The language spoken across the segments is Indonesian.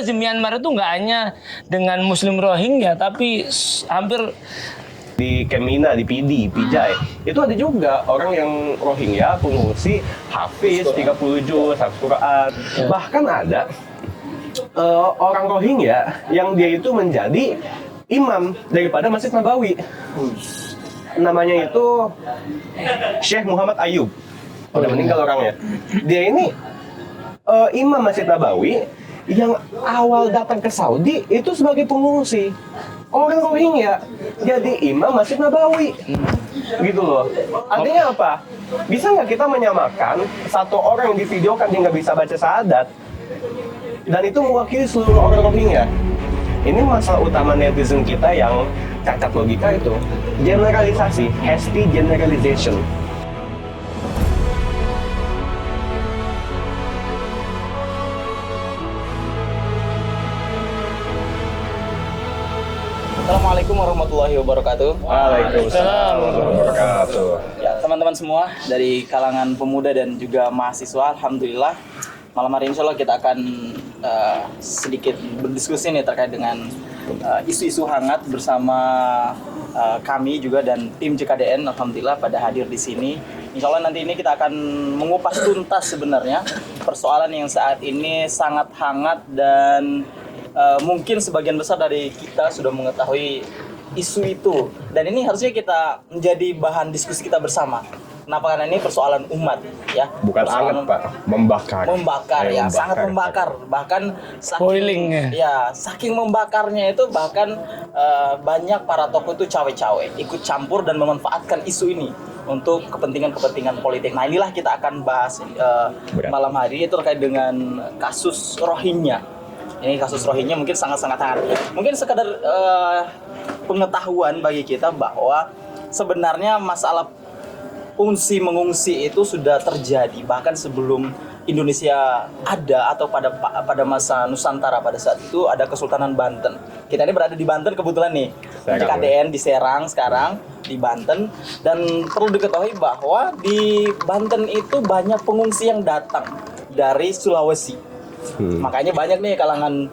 di Myanmar itu nggak hanya dengan Muslim Rohingya, tapi hampir di Kemina, di Pijai, itu ada juga orang yang Rohingya, pengungsi, hafiz 30 juz, hafid Quran. Bahkan ada orang Rohingya yang dia itu menjadi imam daripada Masjid Nabawi. Namanya itu Syekh Muhammad Ayub. Udah meninggal orangnya. Dia ini imam Masjid Nabawi yang awal datang ke Saudi itu sebagai pengungsi. Orang Rohingya jadi imam Masjid Nabawi. Gitu loh. Artinya apa? Bisa nggak kita menyamakan satu orang yang divideokan dia nggak bisa baca syahadat dan itu mewakili seluruh orang Rohingya? Ini masalah utama netizen kita yang cacat logika itu. Generalisasi, hasty generalization. Assalamualaikum warahmatullahi wabarakatuh. Waalaikumsalam warahmatullahi wabarakatuh. Ya, teman-teman semua dari kalangan pemuda dan juga mahasiswa, alhamdulillah malam hari insya Allah kita akan sedikit berdiskusi nih terkait dengan isu-isu hangat bersama kami juga dan tim JKDN. Alhamdulillah pada hadir di sini. Insya Allah nanti ini kita akan mengupas tuntas sebenarnya persoalan yang saat ini sangat hangat dan mungkin sebagian besar dari kita sudah mengetahui isu itu, dan ini harusnya kita menjadi bahan diskusi kita bersama. Kenapa? Karena ini persoalan umat, ya. Bukan hangat, Pak. Membakar. Membakar, ya, sangat membakar. Bahkan boiling, saking membakarnya itu bahkan banyak para tokoh itu cawe-cawe ikut campur dan memanfaatkan isu ini untuk kepentingan-kepentingan politik. Nah, inilah kita akan bahas malam hari itu terkait dengan kasus Rohingya. Ini kasus Rohingya mungkin sangat-sangat hangat. Mungkin sekadar pengetahuan bagi kita bahwa sebenarnya masalah pengungsi-mengungsi itu sudah terjadi bahkan sebelum Indonesia ada, atau pada masa Nusantara pada saat itu ada Kesultanan Banten. Kita ini berada di Banten kebetulan nih. JKDN di Serang sekarang di Banten, dan perlu diketahui bahwa di Banten itu banyak pengungsi yang datang dari Sulawesi. Makanya banyak nih kalangan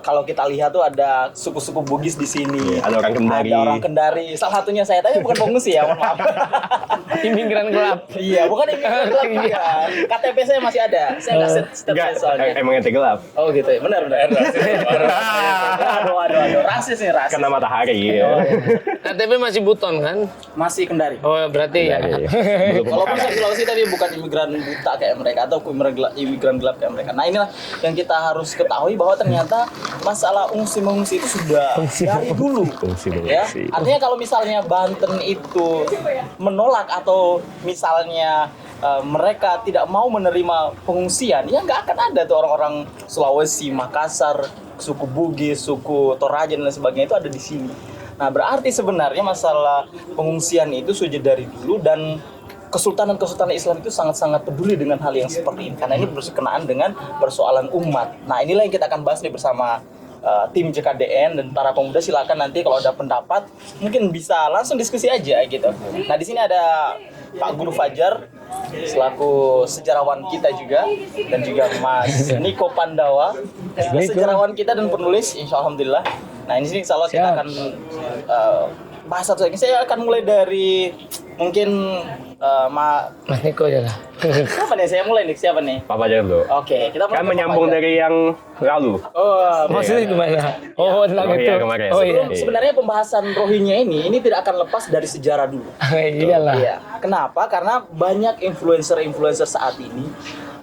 kalau kita lihat tuh ada suku-suku Bugis di sini. Ada orang Kendari. Ada orang Kendari. Salah satunya saya tadi bukan pengungsi ya, mohon maaf. imigran gelap. Iya, bukan imigran gelap juga. KTP saya masih ada. Saya nggak setiap soalnya. Emang ente gelap. Oh gitu ya, benar. Aduh, rasis nih, rasis. Kena matahari. KTP masih buton kan? Masih Kendari. Oh berarti ya. Walaupun saya Sulawesi tapi bukan imigran buta kayak mereka atau imigran gelap kayak mereka. Nah, inilah yang kita harus ketahui bahwa ternyata masalah mengungsi itu sudah dari dulu. Ya. Artinya kalau misalnya Banten itu menolak atau misalnya mereka tidak mau menerima pengungsian, ya nggak akan ada tuh orang-orang Sulawesi, Makassar, suku Bugis, suku Toraja dan sebagainya itu ada di sini. Nah, berarti sebenarnya masalah pengungsian itu sudah dari dulu, dan Kesultanan Islam itu sangat-sangat peduli dengan hal yang seperti ini karena ini berkenaan dengan persoalan umat. Nah, inilah yang kita akan bahas nih bersama tim JKDN dan para pemuda. Silakan nanti kalau ada pendapat mungkin bisa langsung diskusi aja gitu. Nah, di sini ada Pak Guru Fajar selaku sejarawan kita juga, dan juga Mas Niko Pandawa sejarawan kita dan penulis, insya Allah, alhamdulillah. Nah, ini sini insya Allah kita akan bahas satu lagi. Saya akan mulai dari mungkin Mas Niko aja lah. siapa nih? Saya mulai nih, siapa nih? Papa aja dulu. Oke, kita mulai Kan ke menyambung Papa aja. dari yang lalu. Oh, Maksudnya gimana? Oh tentang itu. kemarin. Oh iya. sebenarnya pembahasan Rohingya ini tidak akan lepas dari sejarah dulu. Iyalah. Iya. Kenapa? Karena banyak influencer saat ini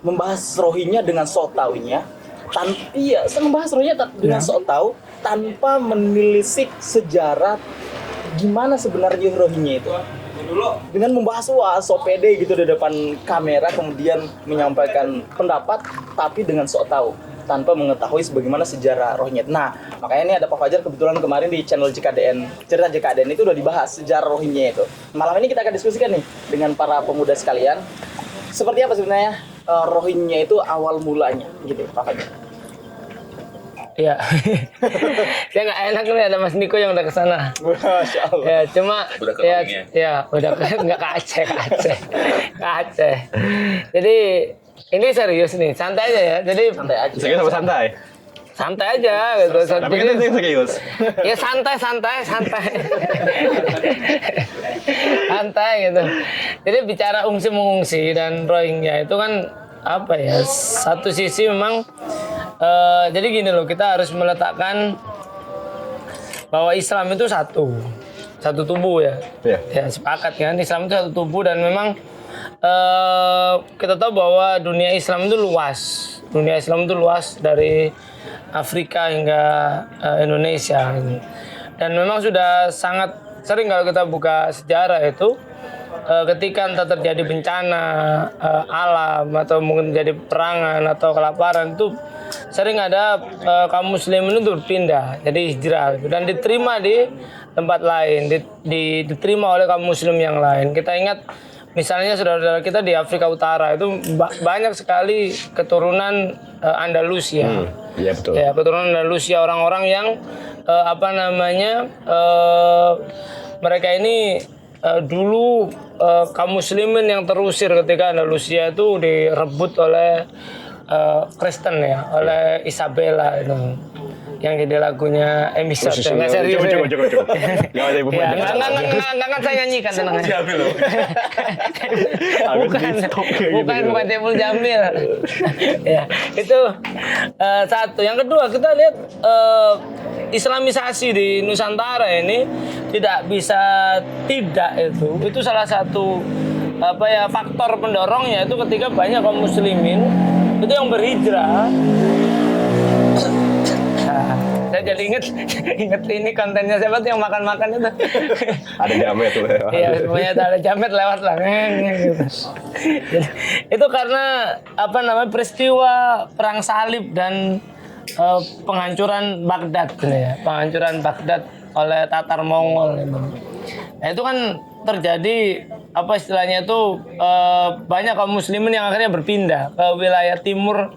membahas Rohingya dengan sok taunya. Membahas Rohingya dengan sok tahu tanpa menelisik sejarah gimana sebenarnya Rohingya itu. Dengan membahas so pede gitu di depan kamera, kemudian menyampaikan pendapat tapi dengan sok tahu tanpa mengetahui sebagaimana sejarah Rohingya. Nah, makanya ini ada Pak Fajar kebetulan kemarin di channel JKDN, cerita JKDN itu udah dibahas sejarah Rohingya itu. Malam ini kita akan diskusikan nih dengan para pemuda sekalian, seperti apa sebenarnya Rohingya itu awal mulanya gitu, Pak Fajar. Iya. Saya nggak enak nih ada Mas Niko yang udah kesana. Masya Allah. Ya cuma Udah ke ya, Rohingya? ya udah nggak ke Aceh. Jadi ini serius nih, santai aja ya. Jadi Santai aja. Saya sama santai. santai aja gitu. Tapi kita yang serius. Ya santai gitu. Jadi bicara ungsi mengungsi dan Rohingya itu kan apa ya, satu sisi memang jadi gini loh, kita harus meletakkan bahwa Islam itu satu tubuh ya. Ya sepakat kan, Islam itu satu tubuh dan memang kita tahu bahwa dunia Islam itu luas dari Afrika hingga Indonesia, dan memang sudah sangat sering kalau kita buka sejarah itu ketika entah terjadi bencana alam atau mungkin terjadi peperangan atau kelaparan, itu sering ada kaum muslimin itu berpindah, jadi hijrah gitu, dan diterima di tempat lain, diterima oleh kaum muslim yang lain. Kita ingat misalnya saudara-saudara kita di Afrika Utara itu banyak sekali keturunan Andalusia. Iya betul. Ya, keturunan Andalusia, orang-orang yang mereka ini dulu kaum muslimin yang terusir ketika Andalusia itu direbut oleh Kristen ya, oleh Isabella itu. Yang jadi lagunya Emisat, nggak serius. Cukup. Nggak ada ibu. Nggak saya nyanyikan tenang aja. Bukan Tebul Jamil. Ya, itu satu. Yang kedua, kita lihat Islamisasi di Nusantara ini tidak bisa tidak itu salah satu faktor pendorongnya itu ketika banyak kaum muslimin itu yang berhijrah. Saya jadi inget ini kontennya siapa tuh yang makan-makan itu. Ada jamet tuh. Iya, semuanya ada jamet lewat lah. Gitu. Itu karena peristiwa perang salib dan penghancuran Baghdad ya. Penghancuran Baghdad oleh Tatar Mongol gitu. Nah, itu kan terjadi istilahnya itu banyak kaum muslimin yang akhirnya berpindah ke wilayah timur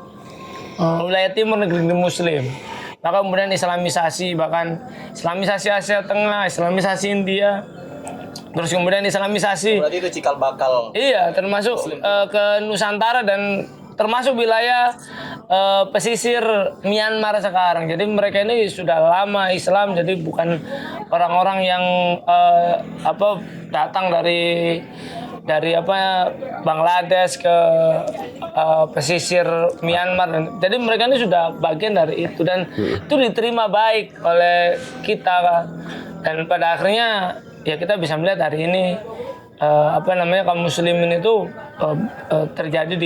negeri muslim. Maka kemudian Islamisasi, bahkan Islamisasi Asia Tengah, Islamisasi India, terus kemudian Islamisasi. Berarti itu cikal bakal. Iya, termasuk ke Nusantara dan termasuk wilayah pesisir Myanmar sekarang. Jadi mereka ini sudah lama Islam, jadi bukan orang-orang yang datang dari Bangladesh ke pesisir Myanmar. Jadi mereka ini sudah bagian dari itu dan itu diterima baik oleh kita, dan pada akhirnya ya kita bisa melihat hari ini kaum muslimin itu terjadi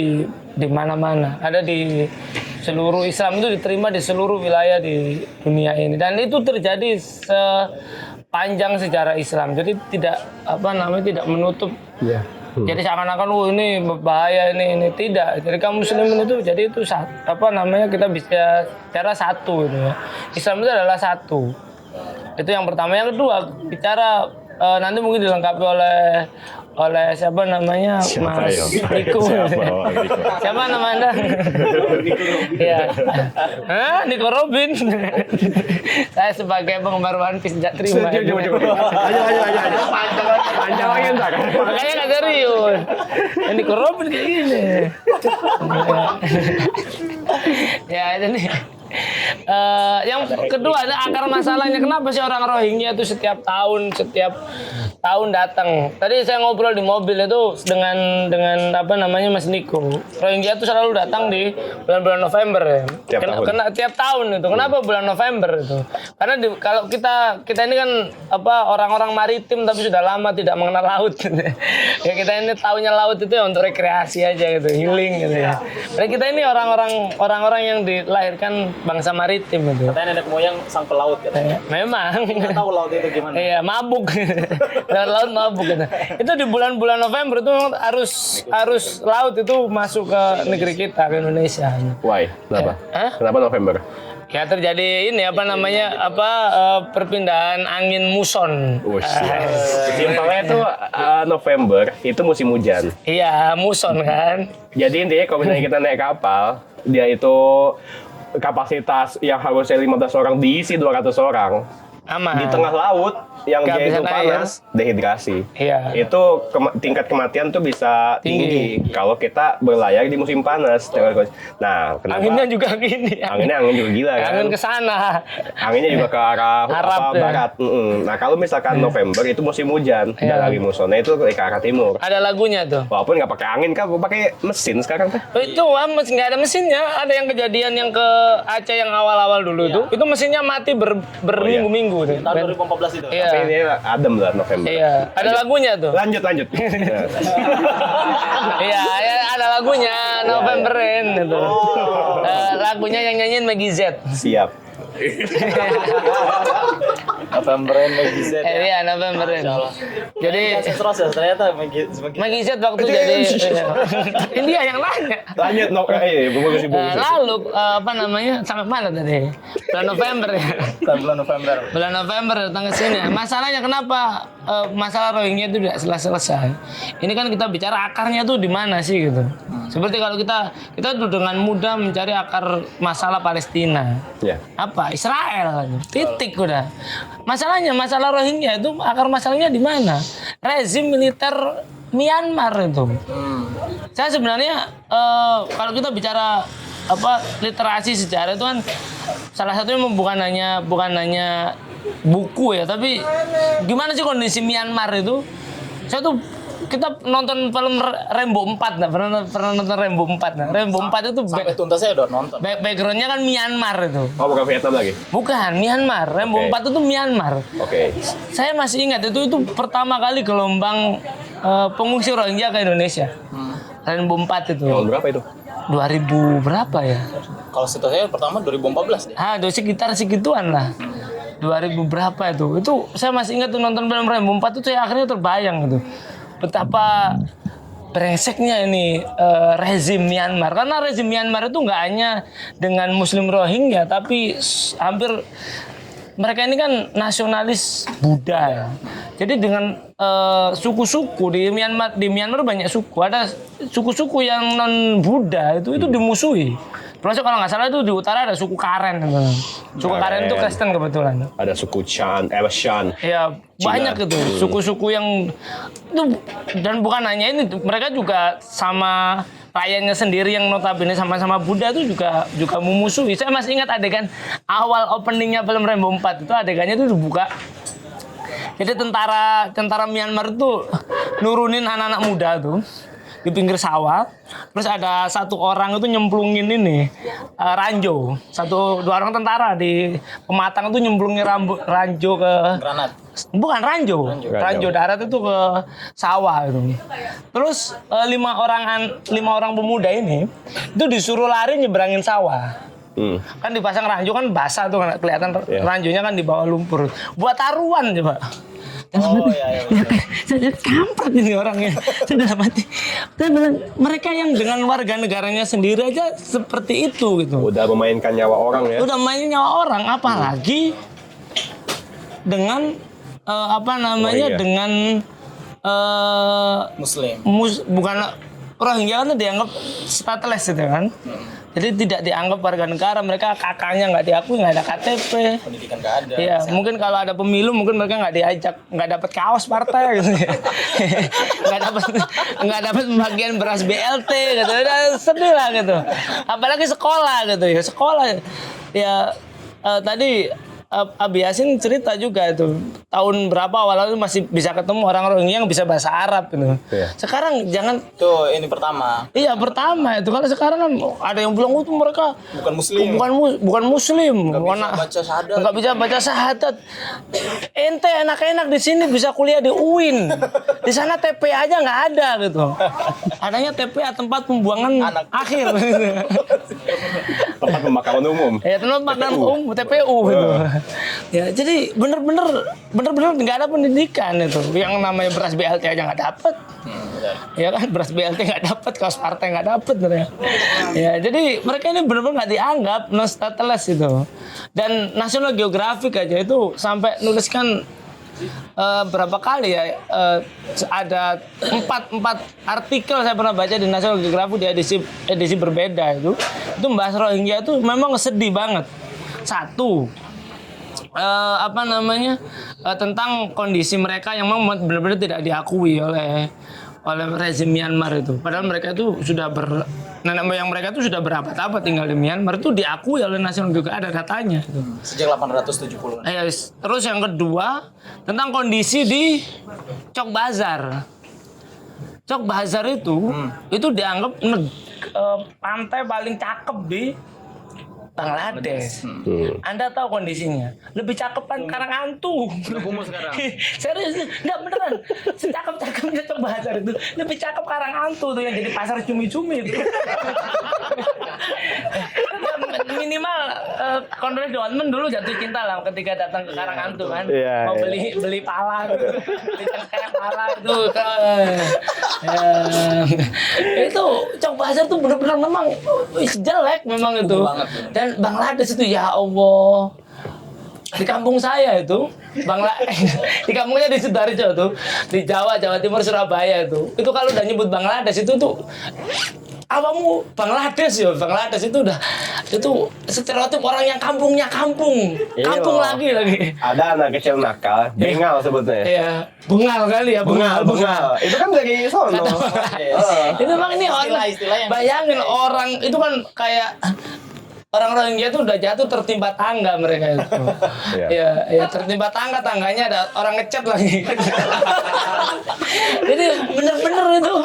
di mana-mana, ada di seluruh Islam itu diterima di seluruh wilayah di dunia ini, dan itu terjadi sepanjang sejarah Islam. Jadi tidak tidak menutup. Yeah. Jadi seakan-akan ini bahaya ini tidak. Jadi kaum muslimin itu jadi itu kita bisa cara satu gitu ya. Islam itu adalah satu. Itu yang pertama. Yang kedua, bicara nanti mungkin dilengkapi oleh siapa namanya, Mas Niko. Siapa nama Anda? Iya. Niko Robin. Saya sebagai penggemar One Piece tidak terima. Ayo. Panjang lagi entar. Makanya nggak serius. Niko Robin kayak gini. Ya ini. Yang kedua ada akar masalahnya, kenapa sih orang Rohingya itu setiap tahun datang. Tadi saya ngobrol di mobil itu dengan Mas Niko. Rohingya itu selalu datang di bulan-bulan November ya. Tiap tahun itu. Kenapa bulan November itu? Karena kalau kita ini kan orang-orang maritim tapi sudah lama tidak mengenal laut. Ya kita ini taunya laut itu ya untuk rekreasi aja gitu, healing gitu ya. Dan kita ini orang-orang yang dilahirkan bangsa maritim gitu. Katanya nenek moyang sang pelaut ya. Memang. Nggak tahu laut itu gimana. Iya, mabuk. Laut mabuk gitu. Itu di bulan-bulan November itu arus laut itu masuk ke negeri kita, ke Indonesia. Why? Kenapa? Kenapa November? Ya terjadi ini perpindahan angin muson. Simpelnya itu November itu musim hujan. Iya, muson kan. Jadi intinya kalau misalnya kita naik kapal, dia itu kapasitas yang harusnya 15 orang diisi 200 orang. Aman. di tengah laut yang dia itu Kehabisan air. panas, dehidrasi. Iya. Itu tingkat kematian tuh bisa tinggi kalau kita berlayar di musim panas. Nah, kenapa? Anginnya juga gini. Anginnya juga gila kan. Angin ke sana. Anginnya juga ke arah Arab ya. barat. Nah, kalau misalkan November itu musim hujan, Iya. dan lagi musonnya itu ke arah timur. Ada lagunya tuh. Walaupun nggak pakai angin kan, pakai mesin sekarang teh. Itu nggak ada mesinnya. Ada yang kejadian yang ke Aceh yang awal-awal dulu tuh. Itu mesinnya mati berminggu-minggu tuh. Tahun 2014 itu. Iya. Tapi ini adem lah November. Iya. Ada lagunya tuh. Lanjut. Iya, ya, ada lagunya Novemberin gitu. Lagunya yang nyanyiin Maggie Z. Siap. Novemberin Maggie Z. Iya, Novemberin. Jadi Terus ya ternyata Maggie Maggie Z waktu jadi ini dia yang nanya. Lanjut bagus. Lalu apa namanya? Sampai mana tadi? Bulan November ya. bulan November. Bulan November datang ke sini. Masalahnya kenapa masalah Rohingya itu tidak selesai? Ini kan kita bicara akarnya tuh di mana sih gitu. Seperti kalau kita tuh dengan mudah mencari akar masalah Palestina. Ya. Apa? Israel. Titik udah. Masalahnya masalah Rohingya itu akar masalahnya di mana? Rezim militer Myanmar itu. Saya sebenarnya kalau kita bicara apa literasi sejarah itu kan salah satunya bukan hanya buku ya, tapi gimana sih kondisi Myanmar itu? Saya tuh kita nonton film Rambo 4 nah, pernah nonton Rambo 4 nah. Rambo 4 itu Sampai tuntas saya udah nonton. backgroundnya kan Myanmar itu. Oh, bukan Vietnam lagi? Bukan, Myanmar. Rambo Oke. 4 itu Myanmar. Oke. Saya masih ingat itu pertama kali gelombang pengungsi Rohingya ke Indonesia. Rambo 4 itu. Tahun berapa itu? 2000 berapa ya? Kalau setahu saya pertama 2014 deh. Sekitar segituan lah. 2000 berapa itu? Itu saya masih ingat tuh nonton film Rambo 4 itu saya akhirnya terbayang gitu. Betapa brengseknya ini rezim Myanmar. Karena rezim Myanmar itu nggak hanya dengan Muslim Rohingya, tapi hampir mereka ini kan nasionalis Buddha ya. Jadi dengan suku-suku di Myanmar banyak suku. Ada suku-suku yang non Buddha itu dimusuhi. Termasuk kalau nggak salah itu di utara ada suku Karen. Suku Karen itu Kristen kebetulan. Ada suku Shan. Ya banyak itu suku-suku yang itu, dan bukan hanya ini, mereka juga sama rakyatnya sendiri yang notabene sama-sama Buddha itu juga memusuhi. Saya masih ingat adegan awal openingnya film Rambo 4 itu adegannya itu dibuka. Jadi tentara Myanmar itu nurunin anak-anak muda tuh di pinggir sawah. Terus ada satu orang itu nyemplungin ini ranjau. Dua orang tentara di pematang itu nyemplungin ranjau ke Granat. bukan ranjau darat itu ke sawah itu. Terus lima orang pemuda ini itu disuruh lari nyebrangin sawah. Kan dipasang ranjau kan basah tuh kan kelihatan ranjaunya kan di bawah lumpur. Buat taruhan coba. Oh iya. Saya kampret ini orangnya. Saya dalam hati. Saya bilang mereka yang dengan warga negaranya sendiri aja seperti itu gitu. Udah memainkan nyawa orang ya. Udah mainin nyawa orang, apalagi dengan dengan Muslim. bukan Rohingya kan dianggap stateless gitu kan. Jadi tidak dianggap warga negara, mereka kakaknya nggak diakui, nggak ada KTP. Pendidikan nggak ada. Iya, mungkin kalau ada pemilu mungkin mereka nggak diajak, nggak dapat kaos partai gitu. nggak dapat bagian beras BLT gitu. Udah sedih lah gitu. Apalagi sekolah gitu ya. Sekolah ya tadi Abi Yasin cerita juga itu tahun berapa awal-awal masih bisa ketemu orang Rohingya yang bisa bahasa Arab gitu. Iya. Sekarang jangan Tuh ini pertama. Iya pertama itu kalau sekarang kan ada yang bilang itu mereka Bukan Muslim. bukan Muslim, Nggak bisa baca syahadat. nggak bisa baca syahadat. Ente enak-enak di sini bisa kuliah di UIN, di sana TP aja nggak ada gitu. Adanya TPA tempat pembuangan akhir. Tempat pemakaman umum. Ya tempat pemakaman umum TPU gitu. Ya jadi bener-bener nggak ada pendidikan itu. Yang namanya beras BLT aja nggak dapet. Ya kan beras BLT nggak dapet, kaos partai nggak dapet ya. Jadi mereka ini benar-benar nggak dianggap non stateless itu. Dan National Geographic aja itu sampai nuliskan berapa kali ya ada empat artikel saya pernah baca di National Geographic di edisi berbeda itu membahas Rohingya itu memang sedih banget. Satu, tentang kondisi mereka yang memang benar-benar tidak diakui oleh rezim Myanmar itu. Padahal mereka itu sudah nenek moyang mereka itu sudah berabad-abad tinggal di Myanmar, itu diakui oleh nasional juga, ada datanya itu. Sejak 870. Terus yang kedua tentang kondisi di Cox's Bazar. Cox's Bazar itu dianggap pantai paling cakep di Bangladesh. Anda tahu kondisinya? Lebih cakepan Karanghantu. Kumuh sekarang. Serius, enggak beneran. Secakep-cakepnya Cox's Bazar itu lebih cakep Karanghantu tuh yang jadi pasar cumi-cumi itu. Minimal Conrad Development dulu jatuh cinta lah ketika datang ke Karanghantu kan. Mau beli pala gitu. Beli kayak pala itu. Itu Cox's Bazar tuh benar-benar memang jelek memang itu. Dan Bangladesh itu ya Allah, di kampung saya itu di kampungnya di Sidoarjo tuh, di Jawa Timur, Surabaya itu kalau udah nyebut Bangladesh itu tuh awamu Bangladesh itu udah stereotip orang yang kampung lagi. Ada anak kecil nakal, bengal sebutnya. Iya, bengal kali ya, bengal. Itu kan dari sono. Itu memang ini orang, bayangin orang itu kan kayak orang Rohingya itu udah jatuh tertimpa tangga mereka itu. Ya tertimpa tangganya ada orang ngecat lagi. Jadi bener-bener itu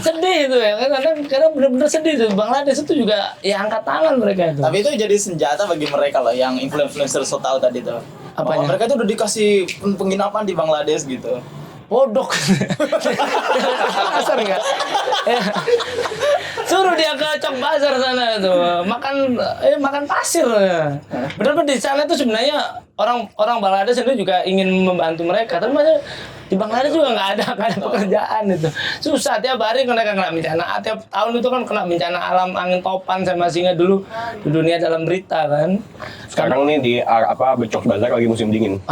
sedih itu ya. Karena bener-bener sedih itu. Bangladesh itu juga ya angkat tangan mereka itu. Tapi itu jadi senjata bagi mereka loh yang influencer so tahu tadi tuh. Apanya? Mereka tuh udah dikasih penginapan di Bangladesh gitu. Bodok. Kasar enggak? Suruh dia ke Cox's Bazar sana tuh, makan pasir. Benar-benar di sana tuh sebenarnya orang Bangladesh itu juga ingin membantu mereka, tapi di Bangladesh juga nggak ada pekerjaan itu. Susah, tiap hari mereka kena bencana. Tiap tahun itu kan kena bencana alam, angin topan, saya masih ingat dulu di dunia dalam berita kan. Sekarang nih di Cox's Bazar lagi musim dingin.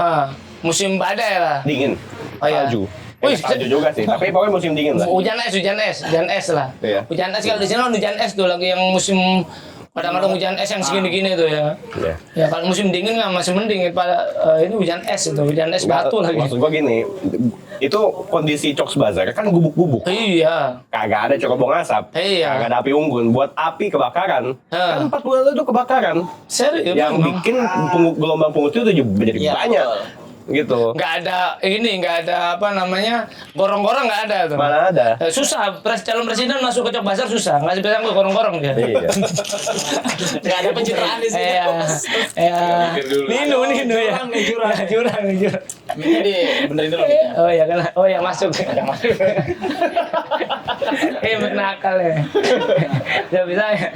Musim badai lah. Dingin. Oh, iya. Salju. Salju juga sih, tapi pokoknya musim dingin lah. Hujan es lah. Iya. Hujan es, kalau di sini hujan es tuh lagi yang musim kadang-kadang hujan es yang segini-gini tuh ya. Iya. Ya kalau musim dingin nggak masih mending, pada ini hujan es batu lagi. Maksud gua gini, itu kondisi Cox's Bazar kan gubuk-gubuk. Iya. Kagak ada cerobong asap. Iya. Kagak ada api unggun. Buat api kebakaran. Kan 4 bulan itu kebakaran. Serius? Yang bikin gelombang pungut itu jadi banyak. Gitu. Nggak ada gorong-gorong nggak ada tuh. Mana ada. Susah, calon presiden masuk ke Cox's Bazar susah, nggak bisa ke gorong-gorong dia. Iya. Nggak ada pencitraan di sini. Iya. Nino ya. Jurang. Ini benerin dulu. Oh ya masuk. Nakal ya. Udah bisa ya.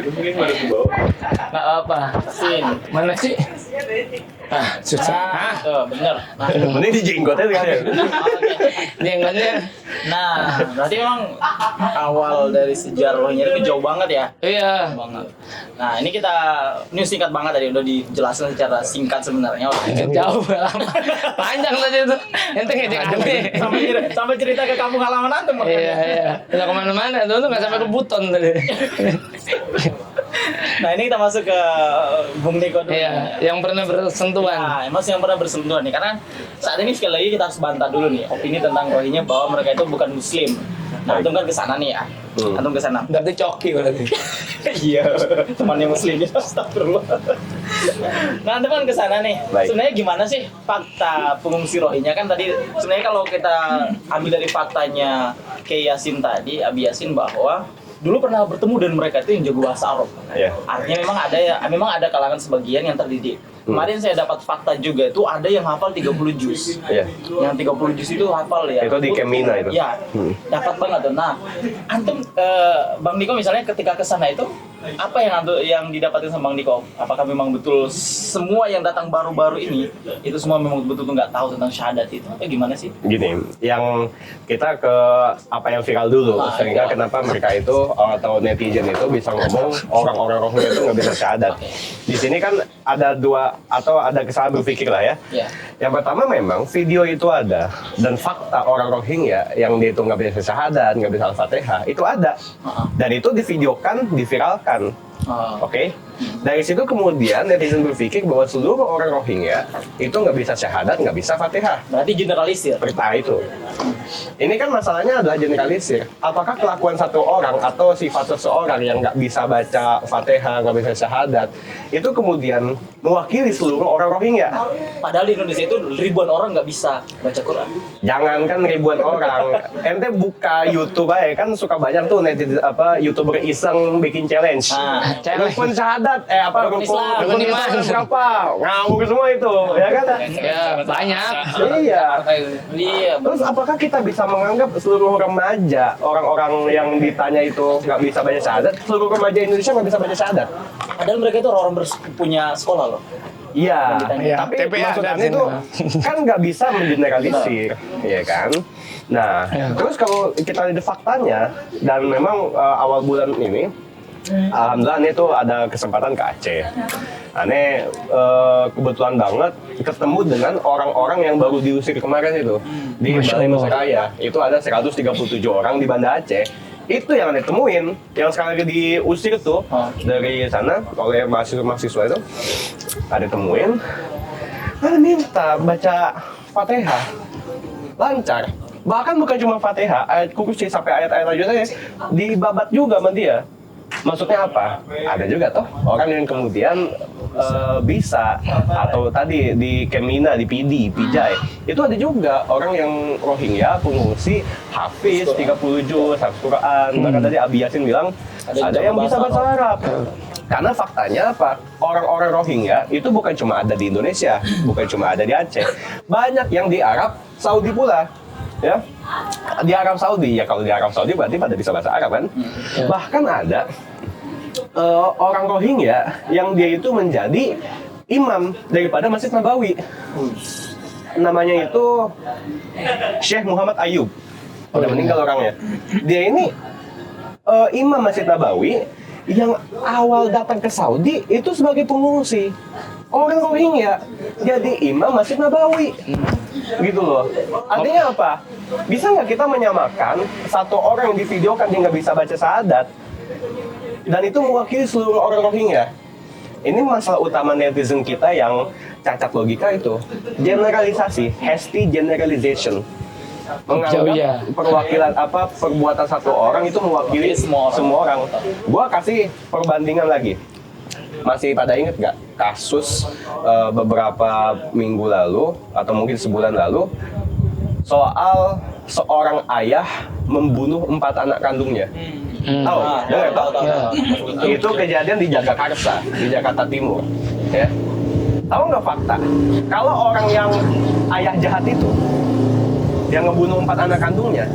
Mungkin baru ke bawah. Nggak apa. Mana sih? Susah. Tuh, bener. Mending di jenggotnya kan. Jenggotnya. Nah, berarti memang awal dari sejarah Rohingya itu jauh banget ya. Iya. Banget. Nah, ini singkat banget tadi udah dijelaskan secara singkat sebenarnya. Jauh lama. Panjang tadi itu. Ente ngejek aneh. Sampai cerita ke kampung halaman antum. Iya. Udah kemana-mana tuh nggak sampai ke Buton tadi. Nah, ini kita masuk ke Bung Niko dulu. Iya, yang pernah bersentuhan. Nah, yang pernah bersentuhan nih, karena saat ini sekali lagi kita harus bantah dulu nih opini tentang Rohingya bahwa mereka itu bukan Muslim. Nah, antum kan kesana nih ya. Antum kesana. Berarti coki berarti. Iya, temannya Muslim ya, astagfirullah. Nah, antum kan kesana nih. Baik. Sebenarnya gimana sih fakta pengungsi Rohingya? Kan tadi sebenarnya kalau kita ambil dari faktanya Kiai Yasin tadi, Abi Yasin, bahwa dulu pernah bertemu dengan mereka itu yang jago bahasa Arab. Iya. Artinya memang ada kalangan sebagian yang terdidik. Kemarin saya dapat fakta juga itu ada yang hafal 30 juz. Iya. Yang 30 juz itu hafal ya. Itu di Kemina itu. Ya. Dapat banget tuh. Nah, antum Bang Niko misalnya ketika ke sana itu apa yang didapatkan sama Bang Niko? Apakah memang betul semua yang datang baru-baru ini itu semua memang betul-betul nggak tahu tentang syahadat itu? Apa gimana sih? Gini, yang kita ke apa yang viral dulu, sehingga kenapa mereka itu atau netizen itu bisa ngomong orang-orang Rohingya itu nggak bisa syahadat. Di sini kan ada dua atau ada kesalahan berpikir lah ya. Ya. Yang pertama memang video itu ada dan fakta orang Rohingya yang dia itu nggak bisa syahadat, nggak bisa al-fatihah itu ada dan itu divideokan, diviralkan. Oke. Dari situ kemudian netizen berpikir bahwa seluruh orang Rohingya itu nggak bisa syahadat, nggak bisa Fatihah. Berarti generalisir. Nah itu. Ini kan masalahnya adalah generalisir. Apakah kelakuan satu orang atau sifat seseorang yang nggak bisa baca Fatihah, nggak bisa syahadat, itu kemudian mewakili seluruh orang Rohingya? Padahal di Indonesia itu ribuan orang nggak bisa baca Quran. Jangankan ribuan orang, ente buka YouTube aja kan suka banyak tuh netizen YouTuber iseng bikin challenge. Rukun syahadat, Rukun Islam. rukun Islam berapa? Ngawur semua itu, ya kan? Ya banyak. Iya. Iya. Terus apakah kita bisa menganggap seluruh remaja, orang-orang yang ditanya itu nggak bisa baca syahadat, seluruh remaja Indonesia nggak bisa baca syahadat? Padahal mereka itu orang punya sekolah loh. Iya, Iya, tapi TPA maksudnya ada itu kan nggak bisa mengeneralisir, ya kan? Nah, terus kalau kita lihat faktanya, dan memang awal bulan ini, alhamdulillah ini tuh ada kesempatan ke Aceh. Aneh kebetulan banget ketemu dengan orang-orang yang baru diusir kemarin itu di Balai Mesiraya. Itu ada 137 orang di Banda Aceh. Itu yang aneh temuin, yang sekarang lagi diusir tuh dari sana oleh mahasiswa itu. Ada temuin, aneh minta baca Fatihah lancar. Bahkan bukan cuma Fatihah, ayat kursi sampai ayat-ayat lanjutannya dibabat juga sama dia. Maksudnya apa? Ada juga toh orang yang kemudian bisa, atau tadi di Kemina, di PD, Pijai, itu ada juga orang yang Rohingya, pengungsi, hafiz, 30 juz, hafaz Quran, bahkan tadi Abi Yasin bilang ada yang bisa bahasa Arab. Karena faktanya apa? Orang-orang Rohingya itu bukan cuma ada di Indonesia, bukan cuma ada di Aceh, banyak yang di Arab Saudi pula. Ya, di Arab Saudi, ya kalau di Arab Saudi berarti pada bisa bahasa Arab kan. Bahkan ada orang Rohingya yang dia itu menjadi imam daripada Masjid Nabawi. Namanya itu Syekh Muhammad Ayub. Udah meninggal orangnya. Dia ini imam Masjid Nabawi yang awal datang ke Saudi itu sebagai pengungsi. Orang Rohingya jadi imam Masjid Nabawi. Gitu loh. Artinya apa? Bisa nggak kita menyamakan satu orang yang divideokan dia nggak bisa baca syahadat dan itu mewakili seluruh orang Rohingya? Ini masalah utama netizen kita yang cacat logika itu. Generalisasi, hasty generalization. Menganggap perwakilan perbuatan satu orang itu mewakili semua orang. Gua kasih perbandingan lagi. Masih pada inget nggak kasus beberapa minggu lalu atau mungkin sebulan lalu soal seorang ayah membunuh 4 anak kandungnya? Tahu? Dengar tahu? Itu kejadian di Jagakarsa, di Jakarta Timur. Ya. Tahu nggak fakta? Kalau orang yang ayah jahat itu yang ngebunuh 4 anak kandungnya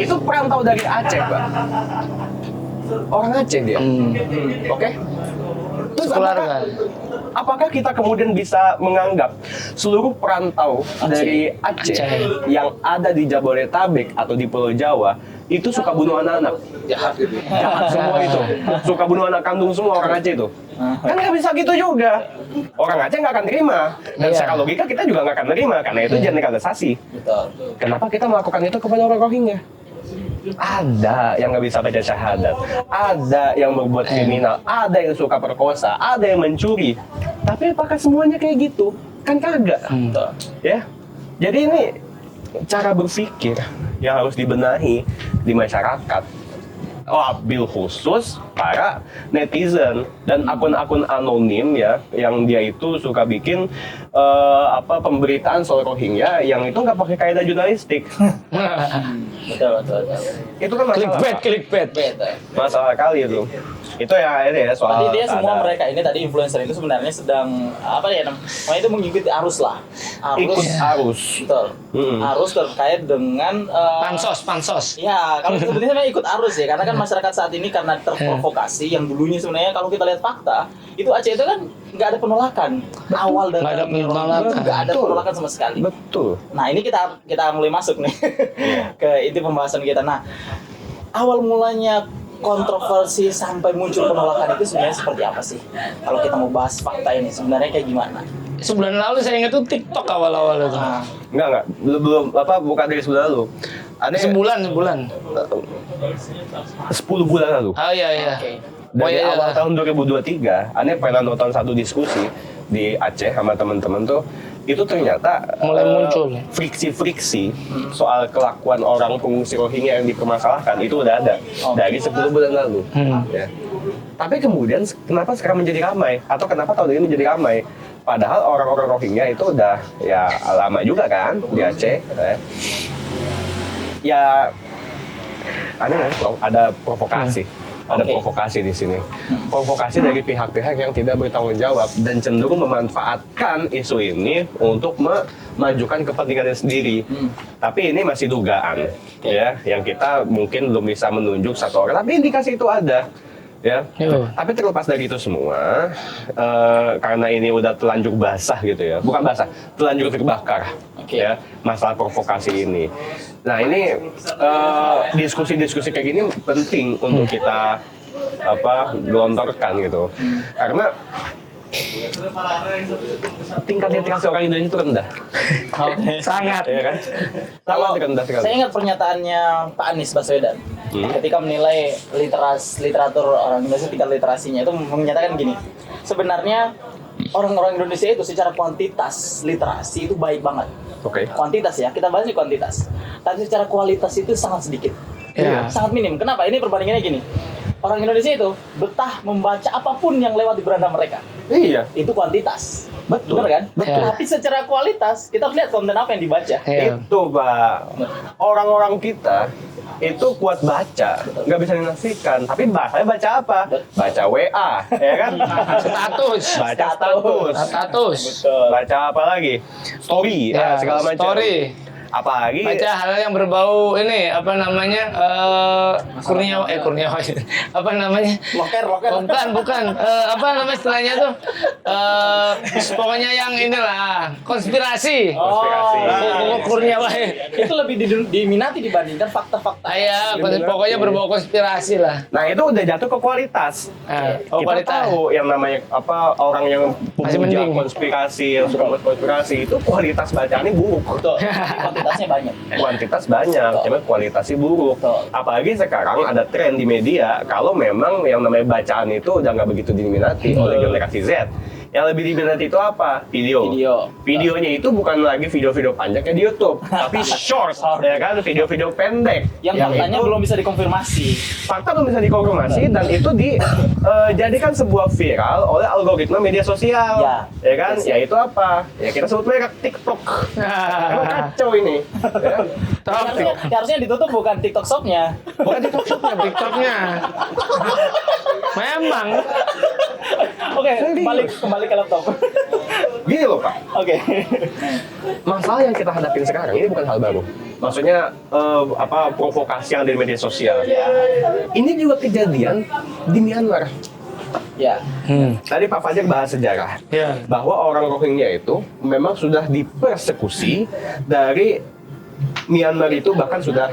itu perantau dari Aceh, Pak. Orang Aceh dia. Oke? Terus apakah kita kemudian bisa menganggap seluruh perantau dari Aceh yang ada di Jabodetabek atau di Pulau Jawa itu suka bunuh anak-anak? Jahat semua itu. Suka bunuh anak kandung semua orang Aceh itu. Kan nggak bisa gitu juga. Orang Aceh nggak akan terima. Dan secara logika kita juga nggak akan terima karena itu generalisasi. Kenapa kita melakukan itu kepada orang Rohingya? Ada yang nggak bisa baca syahadat, ada yang berbuat kriminal, ada yang suka perkosa, ada yang mencuri. Tapi apakah semuanya kayak gitu? Kan kagak. Ya. Jadi ini cara berpikir yang harus dibenahi di masyarakat. Bil khusus para netizen dan akun-akun anonim ya, yang dia itu suka bikin pemberitaan soal Rohingya yang itu nggak pakai kaidah jurnalistik. Betul. Itu kan masalah. Clickbait. Masalah kali itu. Itu ya ini ya soal. Tadi dia semua mereka ini tadi influencer itu sebenarnya sedang namanya itu mengikuti arus lah. Ikut arus. Betul. Arus terkait dengan Pansos. Ya, kalau sebenarnya ikut arus ya, karena kan masyarakat saat ini karena terprovokasi yang dulunya sebenarnya kalau kita lihat fakta, itu Aceh itu kan nggak ada penolakan. Awal dari nggak ada penolakan sama sekali. Betul. Nah, ini kita mulai masuk nih ke inti pembahasan kita. Nah, awal mulanya kontroversi sampai muncul penolakan itu sebenarnya seperti apa sih? Kalau kita mau bahas fakta ini sebenarnya kayak gimana? Sebulan lalu saya ingat tuh TikTok awal-awal itu. Enggak. Belum bukan dari sebulan lalu. Ada Sebulan. 10 bulan lalu. Oh iya. Oke. Dari iya. awal tahun 2023, Ane pernah nonton satu diskusi di Aceh sama teman-teman tuh, itu ternyata Mulai muncul. friksi-friksi soal kelakuan orang pengungsi Rohingya yang dipermasalahkan itu udah ada dari 10 bulan lalu. Ya. Tapi kemudian kenapa sekarang menjadi ramai? Atau kenapa tahun ini menjadi ramai? Padahal orang-orang Rohingya itu udah ya lama juga kan di Aceh. Ya, ada provokasi. Ada provokasi di sini. Provokasi dari pihak-pihak yang tidak bertanggung jawab dan cenderung memanfaatkan isu ini untuk memajukan kepentingannya sendiri. Tapi ini masih dugaan, ya, yang kita mungkin belum bisa menunjuk satu orang. Tapi indikasi itu ada, ya. Tapi terlepas dari itu semua, karena ini udah telanjur basah gitu ya, bukan basah, telanjur terbakar, ya, masalah provokasi ini. Nah ini diskusi-diskusi kayak gini penting untuk kita gelontorkan gitu, karena tingkat literasi orang Indonesia itu rendah. Sangat. Ya kan? Sangat rendah sekali. Saya ingat pernyataannya Pak Anies Baswedan ketika menilai literatur orang Indonesia, tingkat literasinya itu menyatakan gini, sebenarnya orang-orang Indonesia itu secara kuantitas literasi itu baik banget. Kuantitas ya, kita bahas di kuantitas. Tapi secara kualitas itu sangat sedikit. Sangat minim. Kenapa? Ini perbandingannya gini. Orang Indonesia itu betah membaca apapun yang lewat di beranda mereka. Iya. Itu kuantitas. Betul. Benar kan? Betul. Tapi secara kualitas, kita lihat konten apa yang dibaca. Itu Pak, orang-orang kita itu kuat baca, nggak bisa dinasikan. Tapi bahasanya baca apa? Baca WA, ya kan? Status. Baca status. Betul. Baca apa lagi? Story, segala macam. Story. Apalagi Baca hal yang berbau ini apa namanya Kurniawan apa namanya Loker. bukan apa namanya istilahnya tuh pokoknya yang inilah konspirasi. Kurniawan Itu lebih diminati dibandingkan fakta-fakta. ya pokoknya berbau konspirasi lah. Nah itu udah jatuh ke kualitas. Kita Kualitas. tahu yang namanya orang yang Masih pemuja mending. konspirasi, yang suka konspirasi itu kualitas bacaannya buruk. Betul. Kuantitasnya banyak. Kuantitas banyak, cuma kualitasnya buruk. Betul. Apalagi sekarang ada tren di media, kalau memang yang namanya bacaan itu udah nggak begitu diminati oleh generasi Z. Yang lebih diminati itu apa? Video. Videonya itu bukan lagi video-video panjang kayak di YouTube, tapi short, ya kan? Video-video pendek. Yang faktanya itu belum bisa dikonfirmasi. fakta belum bisa dikonfirmasi dan itu dijadikan sebuah viral oleh algoritma media sosial, ya kan? Ya itu apa? Ya kita sebut merek TikTok. Emang kacau ini. Ya. Harusnya ditutup bukan TikTok Shop-nya. Bukan TikTok Shop-nya, TikToknya. Memang. Oke, kembali ke laptop. Gini loh Pak, masalah yang kita hadapin sekarang ini bukan hal baru. Maksudnya provokasi yang ada di media sosial. Ini juga kejadian di Myanmar. Ya. Tadi Pak Fajar bahas sejarah bahwa orang Rohingya itu memang sudah dipersekusi dari Myanmar itu bahkan sudah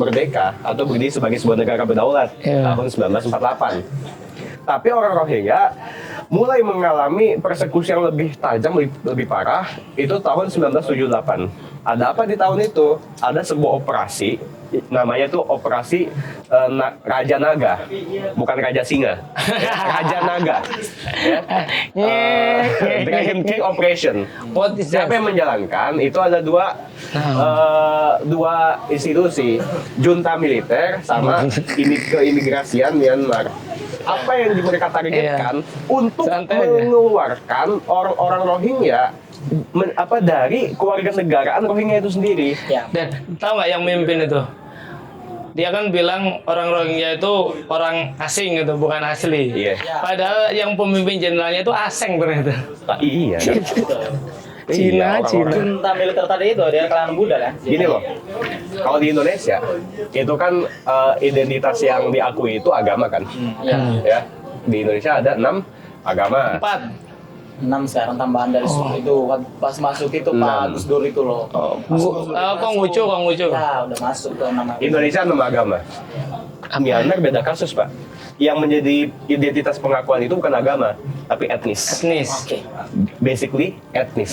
merdeka atau berdiri sebagai sebuah negara berdaulat tahun 1948. Tapi orang Rohingya mulai mengalami persekusi yang lebih tajam, lebih parah itu tahun 1978. Ada apa di tahun itu? Ada sebuah operasi, namanya tuh operasi Raja Naga, bukan Raja Singa. Raja Naga. Dragon King Operation. Siapa yang menjalankan? Itu ada dua institusi, junta militer sama keimigrasian Myanmar. Apa yang mereka targetkan untuk mengeluarkan orang-orang Rohingya dari keluarga negaraan Rohingya itu sendiri. Dan tahu nggak yang mimpin itu? Dia kan bilang orang Rohingya itu orang asing gitu, bukan asli. Padahal yang pemimpin jenderalnya itu asing ternyata. Iya. Cina. Junta militer tadi itu dia kalangan Buddha kan? Gini loh, kalau di Indonesia itu kan identitas yang diakui itu agama kan, ya. Di Indonesia ada 6 agama. 6 sekarang tambahan dari itu pas masuk itu Pak Gus Dur itu loh. Konghucu. Ya udah masuk ke 6 Indonesia 6 agama. Myanmar beda kasus Pak. Yang menjadi identitas pengakuan itu bukan agama, tapi etnis. Basically etnis.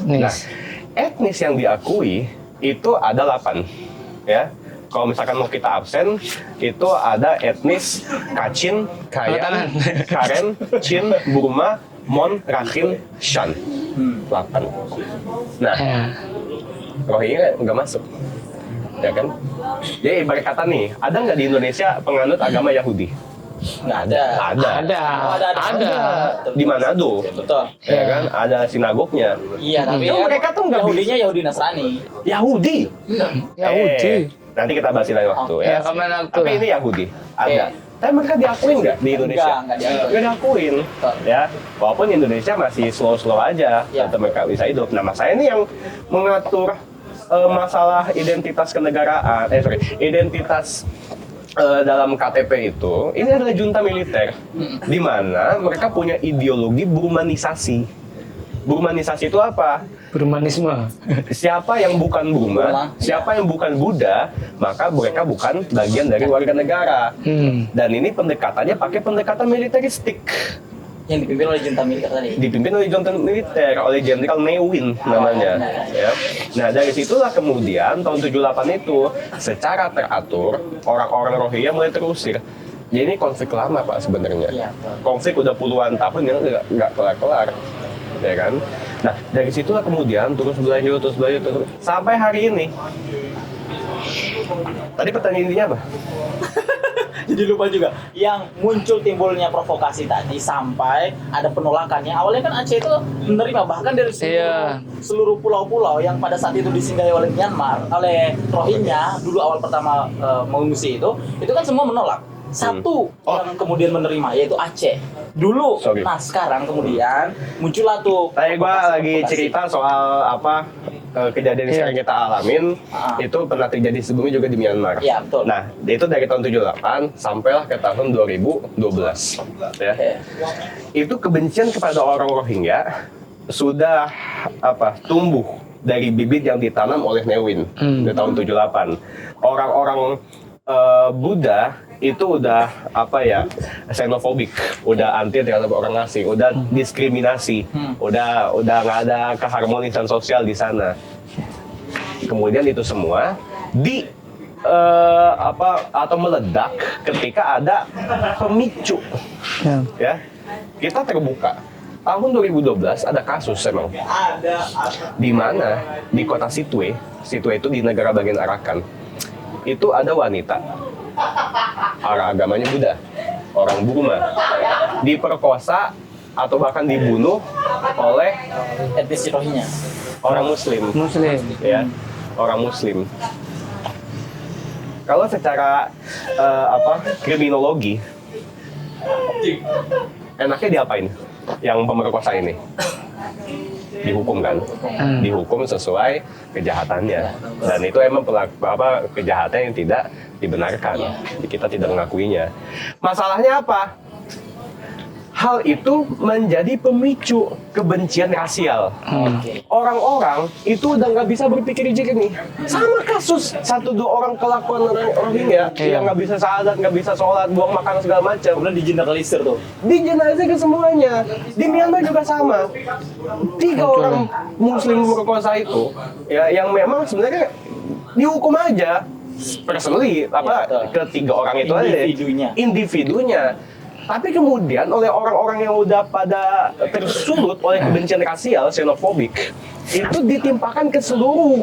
Nah, etnis yang diakui itu ada 8, ya. Kalau misalkan mau kita absen, itu ada etnis Kachin, Kayan, Karen, Chin, Burma, Mon, Rakhine, Shan. 8. Nah, Ya. Rohingya nggak masuk. Ya kan? Jadi ibarat kata nih, ada nggak di Indonesia penganut agama Yahudi? Nggak ada. Ada. Oh, ada. Di Manado. Betul. Ya kan? Ada sinagognya. Iya, tapi Itu mereka tuh nggak Yahudinya Yahudi Nasrani. Yahudi. Yahudi. Nanti kita bahas di lain waktu ya. Ya, kemana waktu Tapi lah. ini Yahudi. Ada. Tapi mereka diakuin nggak di Indonesia? Nggak diakuin. Nggak diakuin. Ya. Walaupun Indonesia masih slow-slow aja. Ya. Tetap mereka bisa hidup. Nah, saya ini yang mengatur masalah identitas kenegaraan. Identitas dalam KTP itu, ini adalah junta militer. Di mana mereka punya ideologi Burmanisasi. Burmanisasi itu apa? Bermanisme. Siapa yang bukan Burma, siapa yang bukan Buddha, maka mereka bukan bagian dari warga negara. Dan ini pendekatannya pakai pendekatan militeristik. Yang dipimpin oleh junta militer tadi. Dipimpin oleh junta militer, oleh Jenderal Ne Win namanya. Ya. Nah, dari situlah kemudian tahun 78 itu secara teratur orang-orang Rohingya mulai terusir. Jadi ini konflik lama Pak sebenarnya. Iya. Konflik udah puluhan tahun yang nggak kelar-kelar. Ya kan? Nah, dari situlah kemudian terus berlanjut, sampai hari ini. Tadi pertanyaan intinya apa? Jadi lupa juga. Yang muncul timbulnya provokasi tadi sampai ada penolakannya. Awalnya kan Aceh itu menerima bahkan dari seluruh pulau-pulau yang pada saat itu disinggahi oleh Myanmar, oleh Rohingya dulu awal pertama mengungsi itu kan semua menolak. Satu yang kemudian menerima yaitu Aceh dulu. Nah sekarang kemudian muncullah tuh. Tadi gua lagi cerita soal apa kejadian yang sekarang kita alamin itu pernah terjadi sebelumnya juga di Myanmar. Iya betul. Nah itu dari tahun 78 sampailah ke tahun 2012 ya. Itu kebencian kepada orang Rohingya sudah tumbuh dari bibit yang ditanam oleh Ne Win di tahun 78. Orang-orang Buddha itu udah xenofobik, udah anti terhadap orang asing, udah diskriminasi, udah nggak ada keharmonisan sosial di sana. Kemudian itu semua atau meledak ketika ada pemicu, ya kita terbuka. Tahun 2012 ada kasus emang, di mana di kota Sittwe itu di negara bagian Arakan, itu ada wanita. Agamanya Buddha, orang Burma, diperkosa atau bahkan dibunuh oleh etnis Rohingya, orang Muslim, ya, orang Muslim. Kalau secara kriminologi, enaknya diapain? Yang pemerkosa ini dihukum kan, dihukum sesuai kejahatannya, dan itu emang kejahatan yang tidak dibenarkan, kita tidak mengakuinya. Masalahnya apa? Hal itu menjadi pemicu kebencian rasial. Orang-orang itu udah nggak bisa berpikir jernih. Sama kasus 1-2 orang kelakuan Rohingya yang nggak bisa sahadat, nggak bisa sholat, buang makan segala macam. kemudian digeneralisir tuh. Dijenazah ke semuanya. Di Myanmar juga sama. 3 orang Muslim merkosa itu, ya, yang memang sebenarnya dihukum aja. Personally, ke 3 orang itu individunya. Tapi kemudian oleh orang-orang yang udah pada tersulut oleh kebencian rasial, xenofobik, itu ditimpakan ke seluruh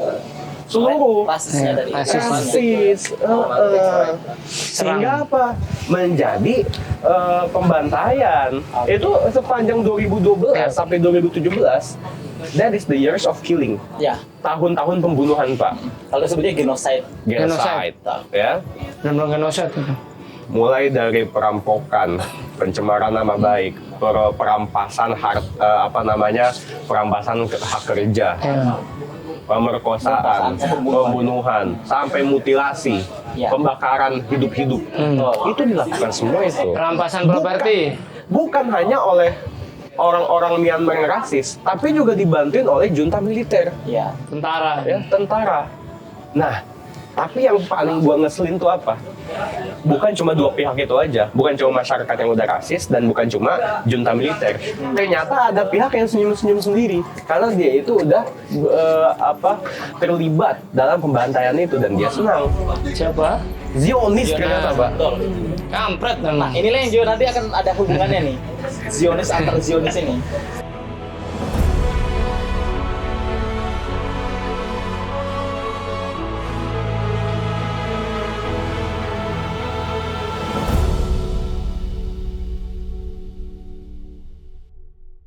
Rasisnya dari rasis. Sehingga apa? Menjadi pembantaian. Itu sepanjang 2012 sampai 2017. That is the years of killing. Ya. Tahun-tahun pembunuhan, Pak. Kalau sebutnya genocide. Ya. Benar-benar genocide itu. Mulai dari perampokan, pencemaran nama baik, perampasan perampasan hak kerja, pemerkosaan, pembunuhan, sampai mutilasi, pembakaran hidup-hidup. Itu dilakukan semua itu. Perampasan properti. Bukan hanya oleh orang-orang Myanmar yang rasis, tapi juga dibantuin oleh junta militer. Ya. Tentara. Ya, tentara. Nah, Tapi yang paling gua ngeselin tuh apa? Bukan cuma dua pihak itu aja, bukan cuma masyarakat yang udah rasis dan bukan cuma junta militer. Ternyata ada pihak yang senyum-senyum sendiri karena dia itu udah terlibat dalam pembantaian itu dan dia senang. Siapa? Zionis ternyata, Pak. Betul. Kampret Nah, memang. inilah yang juga nanti akan ada hubungannya nih. Zionis antar Zionis ini.